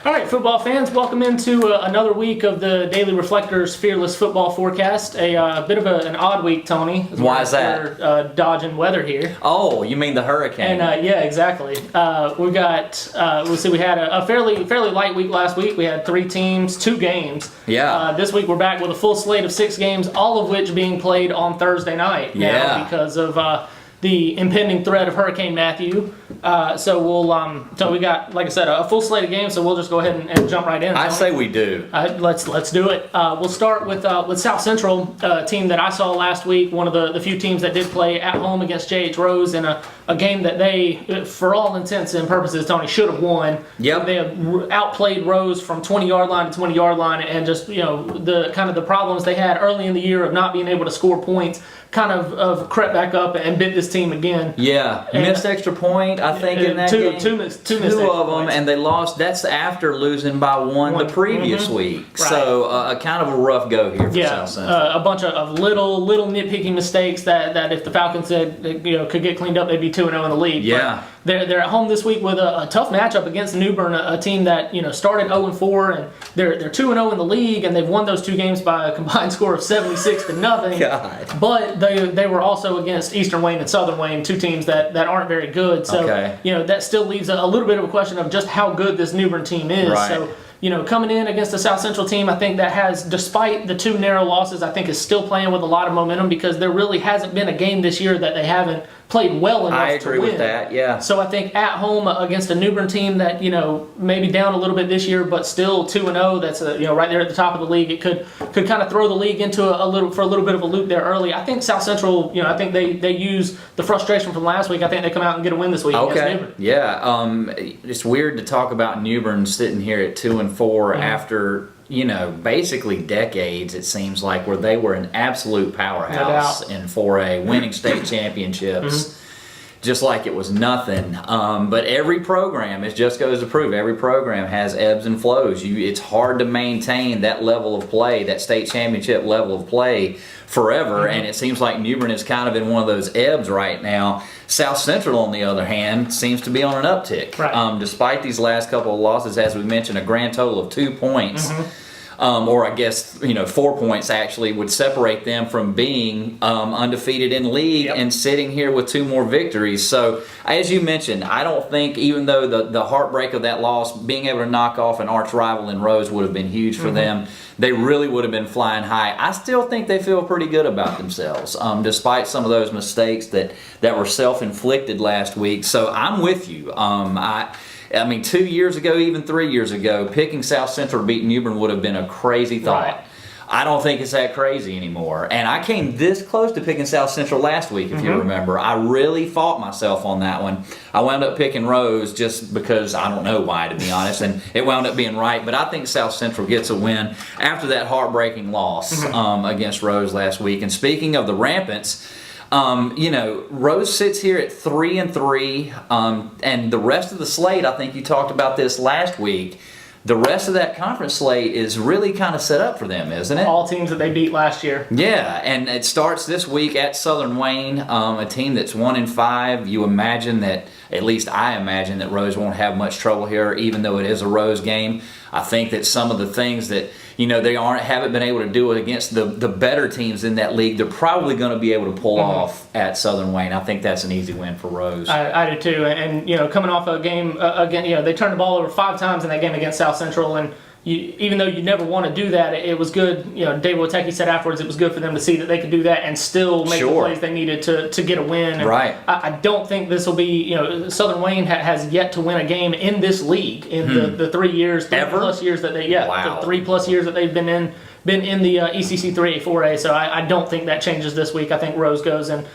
All right, football fans, welcome into another week of the Daily Reflector's Fearless Football Forecast. A bit of an odd week, Tony. Why is that? We're dodging weather here. Oh, you mean the hurricane? And yeah, exactly. We got, we had a fairly light week last week. We had 3 teams, 2 games. Yeah. This week we're back with a full slate of 6 games, all of which being played on Thursday night. Yeah. Now because of the impending threat of Hurricane Matthew. So we got, like I said, a full slate of games. So we'll just go ahead and jump right in. I say we do. Let's do it. We'll start with South Central, team that I saw last week. One of the few teams that did play at home against J.H. Rose in a game that they, for all intents and purposes, Tony, should have won. Yep. They outplayed Rose from 20-yard line to 20-yard line, and just the problems they had early in the year of not being able to score points kind of crept back up and bit this team again. Yeah, and missed extra point, I think, in that game. Two missed of them, points. and they lost. That's after losing by one the previous week. Right. So a kind of a rough go here for South Central. A bunch of little nitpicking mistakes that if the Falcons could get cleaned up, they'd be 2-0 in the league. Yeah. But they're at home this week with a tough matchup against New Bern, a team that started 0-4, and they're 2-0 in the league, and they've won those 2 games by a combined score of 76-0. God. But they were also against Eastern Wayne and Southern Wayne, 2 teams that aren't very good. So that still leaves a little bit of a question of just how good this New Bern team is. Right. So coming in against the South Central team, I think that has, despite the 2 narrow losses, I think is still playing with a lot of momentum because there really hasn't been a game this year that they haven't played well enough to win. I agree with that, yeah. So I think at home against a New Bern team that, maybe down a little bit this year, but still 2-0, that's right there at the top of the league. It could kind of throw the league into a little bit of a loop there early. I think South Central, I think they use the frustration from last week. I think they come out and get a win this week against New Bern. Yeah. It's weird to talk about New Bern sitting here at 2-4 after basically decades, it seems like, where they were an absolute powerhouse in 4A, winning state championships, just like it was nothing. But every program, it just goes to prove, every program has ebbs and flows. It's hard to maintain that level of play, that state championship level of play forever, and it seems like New Bern is kind of in one of those ebbs right now. South Central, on the other hand, seems to be on an uptick. Right. Despite these last couple of losses, as we mentioned, a grand total of 2 points. Or I guess 4 points actually would separate them from being undefeated in league and sitting here with 2 more victories. So as you mentioned, I don't think, even though the heartbreak of that loss, being able to knock off an arch rival in Rose would have been huge for them. They really would have been flying high. I still think they feel pretty good about themselves, despite some of those mistakes that were self-inflicted last week. So I'm with you. I mean, 2 years ago, even 3 years ago, picking South Central to beat New Bern would have been a crazy thought. Right. I don't think it's that crazy anymore. And I came this close to picking South Central last week, if you remember. I really fought myself on that one. I wound up picking Rose just because I don't know why, to be honest, and it wound up being right. But I think South Central gets a win after that heartbreaking loss against Rose last week. And speaking of the Rampants, Rose sits here at 3-3, and the rest of the slate, I think you talked about this last week, the rest of that conference slate is really kind of set up for them, isn't it? All teams that they beat last year. Yeah, and it starts this week at Southern Wayne, a team that's 1-5. You imagine that, at least I imagine that Rose won't have much trouble here, even though it is a Rose game. I think that some of the things that they haven't been able to do it against the better teams in that league, they're probably going to be able to pull off at Southern Wayne. I think that's an easy win for Rose. I do too, and coming off a game again, they turned the ball over 5 times in that game against South Central, and even though you never want to do that, it was good. David Witecki said afterwards it was good for them to see that they could do that and still make the plays they needed to get a win. And right. I don't think this will be. Southern Wayne has yet to win a game in this league in the 3 years, 3+ years that they the 3+ years that they've been in the ECC 3A 4A. So I don't think that changes this week. I think Rose goes and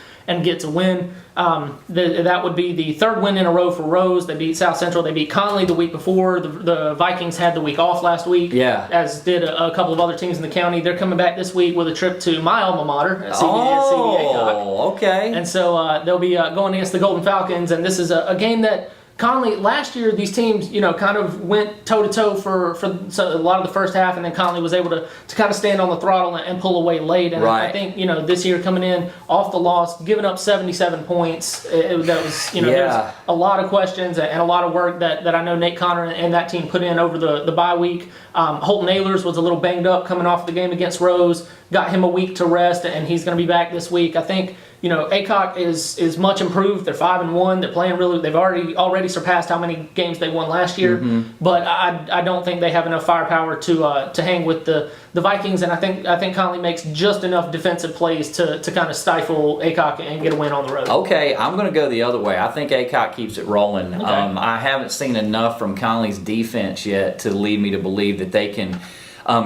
gets a win. That would be the 3rd win in a row for Rose. They beat South Central. They beat Conley the week before. The Vikings had the week off last week, as did a couple of other teams in the county. They're coming back this week with a trip to my alma mater at CBA. Okay. And so they'll be going against the Golden Falcons, and this is a game that Conley, last year, these teams, kind of went toe-to-toe for a lot of the first half, and then Conley was able to kind of stand on the throttle and pull away late. And I think, this year coming in off the loss, giving up 77 points, that was, there's a lot of questions and a lot of work that I know Nate Connor and that team put in over the bye week. Holton Ahlers was a little banged up coming off the game against Rose, got him a week to rest, and he's going to be back this week. I think, Aycock is much improved. They're 5-1. They're playing really. They've already surpassed how many games they won last year. But I don't think they have enough firepower to hang with the Vikings. And I think Conley makes just enough defensive plays to kind of stifle Aycock and get a win on the road. Okay, I'm going to go the other way. I think Aycock keeps it rolling. Okay. I haven't seen enough from Conley's defense yet to lead me to believe that they can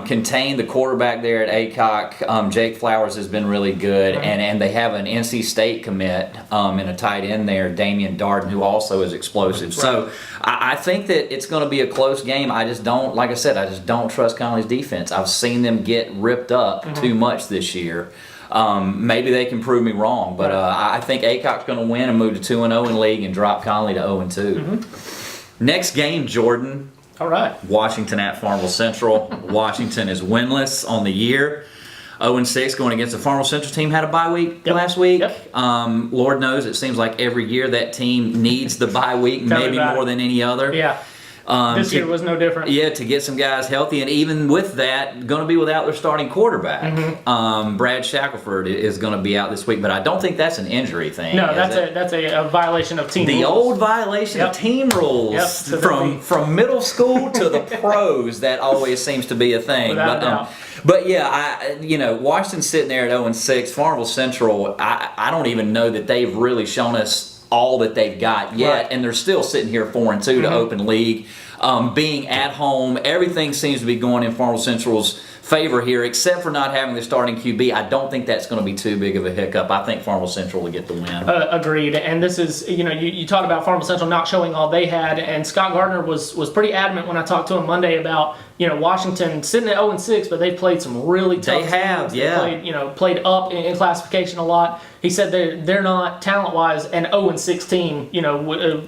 contain the quarterback there at Aycock. Jake Flowers has been really good, and they have an NC State commit and a tight end there, Damian Darden, who also is explosive. Right. So I think that it's going to be a close game. I just don't, like I said, I just don't trust Conley's defense. I've seen them get ripped up too much this year. Maybe they can prove me wrong, but I think Aycock's going to win and move to 2-0 in league and drop Conley to 0-2. Next game, Jordan. All right. Washington at Farmville Central. Washington is winless on the year. 0-6 going against the Farmville Central team. Had a bye week last week. Yep. Lord knows it seems like every year that team needs the bye week, maybe more than any other. Yeah. This year was no different. Yeah, to get some guys healthy, and even with that, going to be without their starting quarterback. Brad Shackelford is going to be out this week, but I don't think that's an injury thing. No, that's a violation of team rules. The old violation of team rules. Yep. So from middle school to the pros, that always seems to be a thing. Without doubt. But yeah, Washington's sitting there at 0-6. Farmville Central, I don't even know that they've really shown us all that they've got yet, and they're still sitting here 4-2 to open league. Being at home, everything seems to be going in Farmville Central's favor here, except for not having the starting QB. I don't think that's going to be too big of a hiccup. I think Farmville Central will get the win. Agreed. And this is, you talked about Farmville Central not showing all they had, and Scott Gardner was pretty adamant when I talked to him Monday about, Washington sitting at 0-6, but they've played some really tough teams. They have, yeah. Played up in classification a lot. He said they're not talent-wise an 0-6 team.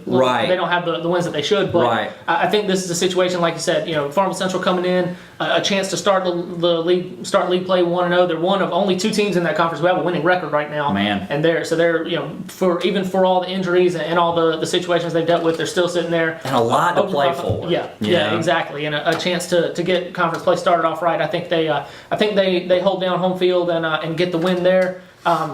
Right. They don't have the wins that they should. But I think this is a situation, like you said, Farmville Central coming in, a chance to start the league play 1-0. They're one of only two teams in that conference who have a winning record right now. Man. And they're for all the injuries and all the situations they've dealt with, they're still sitting there. And a lot to play for. Yeah, exactly. And a chance to get conference play started off right. I think they hold down home field and get the win there.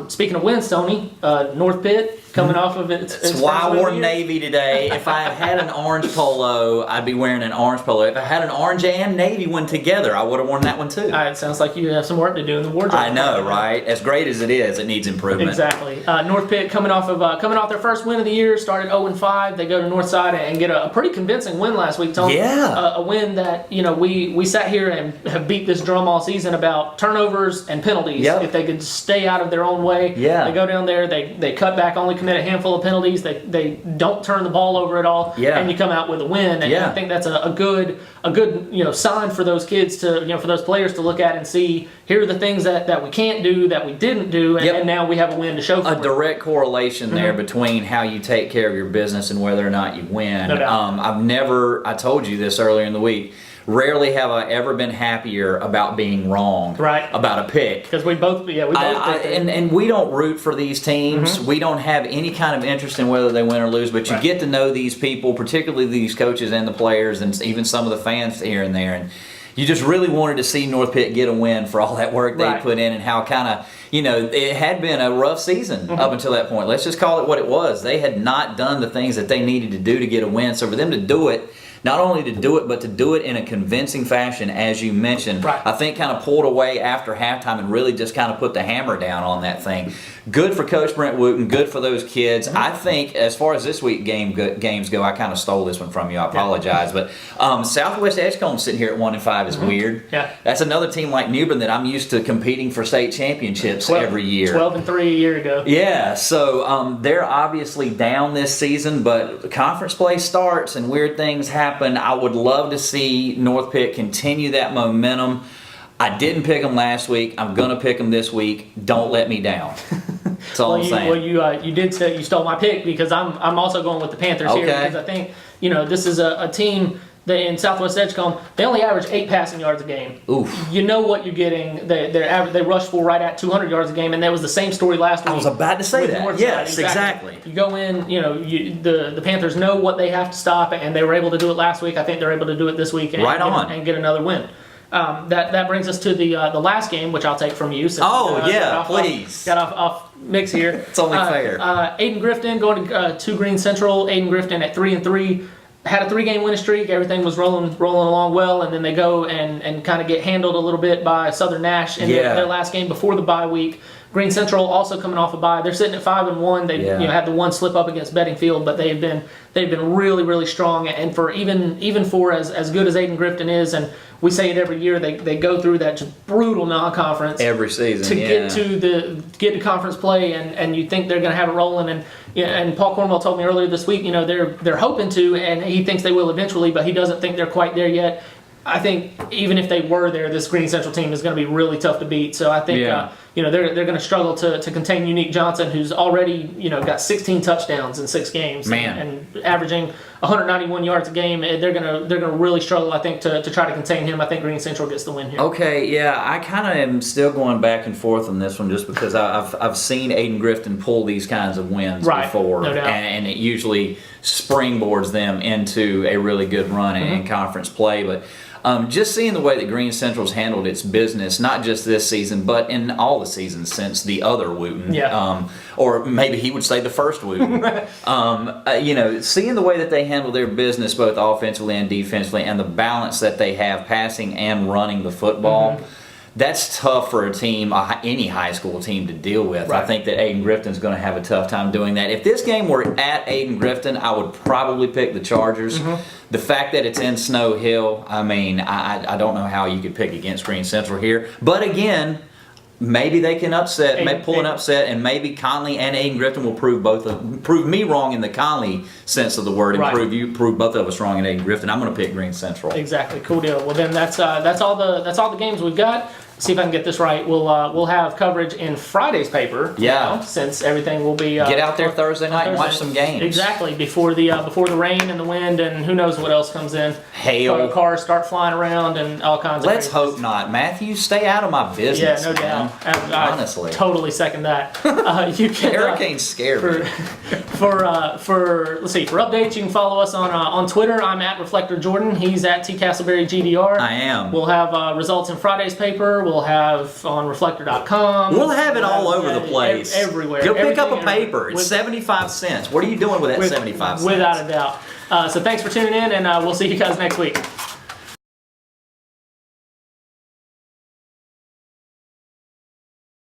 Speaking of wins, Tony, North Pitt coming off of its That's why I wore navy today. If I had an orange polo, I'd be wearing an orange polo. If I had an orange and navy one together, I would have worn that one too. It sounds like you have some work to do in the wardrobe. I know, right? As great as it is, it needs improvement. Exactly. North Pitt coming off their first win of the year, started 0-5. They go to Northside and get a pretty convincing win last week, Tony. Yeah. A win that we sat here and have beat this drum all season about turnovers and penalties. Yep. If they could stay out of their own way. Yeah. They go down there, they cut back, only commit a handful of penalties. They don't turn the ball over at all. Yeah. And you come out with a win. And I think that's a good sign for those kids to for those players to look at and see, here are the things that we can't do, that we didn't do, and now we have a win to show for it. A direct correlation there between how you take care of your business and whether or not you win. No doubt. I told you this earlier in the week, rarely have I ever been happier about being wrong about a pick. Because we both picked it. And we don't root for these teams. We don't have any kind of interest in whether they win or lose, but you get to know these people, particularly these coaches and the players and even some of the fans here and there. And you just really wanted to see North Pitt get a win for all that work they put in and how kind of, it had been a rough season up until that point. Let's just call it what it was. They had not done the things that they needed to do to get a win. So for them to do it, not only to do it, but to do it in a convincing fashion, as you mentioned. I think kind of pulled away after halftime and really just kind of put the hammer down on that thing. Good for Coach Brent Wooten, good for those kids. I think as far as this week games go, I kind of stole this one from you. I apologize. But Southwest Edgecombe sitting here at 1-5 is weird. Yeah. That's another team like New Bern that I'm used to competing for state championships every year. 12-3 a year ago. Yeah, so they're obviously down this season, but conference play starts and weird things happen. I would love to see North Pitt continue that momentum. I didn't pick them last week. I'm going to pick them this week. Don't let me down. That's all I'm saying. Well, you did say you stole my pick because I'm also going with the Panthers here because I think this is a team that in Southwest Edgecombe they only average 8 passing yards a game. Oof. You know what you're getting. They rush for right at 200 yards a game, and that was the same story last week. I was about to say that. Yes, exactly. You go in, the Panthers know what they have to stop, and they were able to do it last week. I think they're able to do it this week and get another win. That brings us to the last game, which I'll take from you. Since, please. Got off mix here. It's only fair. Aiden Grifton going to Green Central. Aiden Grifton at 3-3. Had a 3-game winning streak. Everything was rolling along well, and then they go and kind of get handled a little bit by Southern Nash in their last game before the bye week. Green Central also coming off a bye. They're sitting at 5-1. They had the one slip up against Beddingfield, but they've been really, really strong. And for even for as good as Aiden Grifton is, and we say it every year, they go through that just brutal non-conference every season to get to conference play, and you think they're going to have it rolling. And Paul Cornwell told me earlier this week, they're hoping to, and he thinks they will eventually, but he doesn't think they're quite there yet. I think even if they were there, this Green Central team is going to be really tough to beat. So I think they're going to struggle to contain Unique Johnson, who's already got 16 touchdowns in 6 games and averaging 191 yards a game. They're going to really struggle, I think, to try to contain him. I think Green Central gets the win here. Okay, yeah, I kind of am still going back and forth on this one just because I've seen Aiden Grifton pull these kinds of wins before, no doubt. And it usually springboards them into a really good run in conference play, but. Just seeing the way that Green Central's handled its business, not just this season, but in all the seasons since the other Wooten, or maybe he would say the first Wooten. Seeing the way that they handle their business both offensively and defensively, and the balance that they have passing and running the football. That's tough for a team, any high school team, to deal with. Right. I think that Aiden Grifton's going to have a tough time doing that. If this game were at Aiden Grifton, I would probably pick the Chargers. The fact that it's in Snow Hill, I mean, I don't know how you could pick against Green Central here. But again, maybe they can pull an upset, and maybe Conley and Aiden Grifton will prove me wrong in the Conley sense of the word, and prove both of us wrong in Aiden Grifton. I'm going to pick Green Central. Exactly, cool deal. Well, then that's all the games we've got. See if I can get this right. We'll have coverage in Friday's paper. Yeah. Since everything will be get out there Thursday night and watch some games. Exactly, before the rain and the wind and who knows what else comes in. Hail. Cars start flying around and all kinds of. Let's hope not, Matthew. Stay out of my business. Yeah, no doubt. Honestly, totally second that. You can hurricanes scare me. For updates, you can follow us on Twitter. I'm at Reflector Jordan. He's at T Castleberry GDR. I am. We'll have results in Friday's paper. We'll have on Reflector.com. We'll have it all over the place. Everywhere. Go pick up a paper. It's 75 cents. What are you doing with that 75 cents? Without a doubt. So thanks for tuning in, and we'll see you guys next week.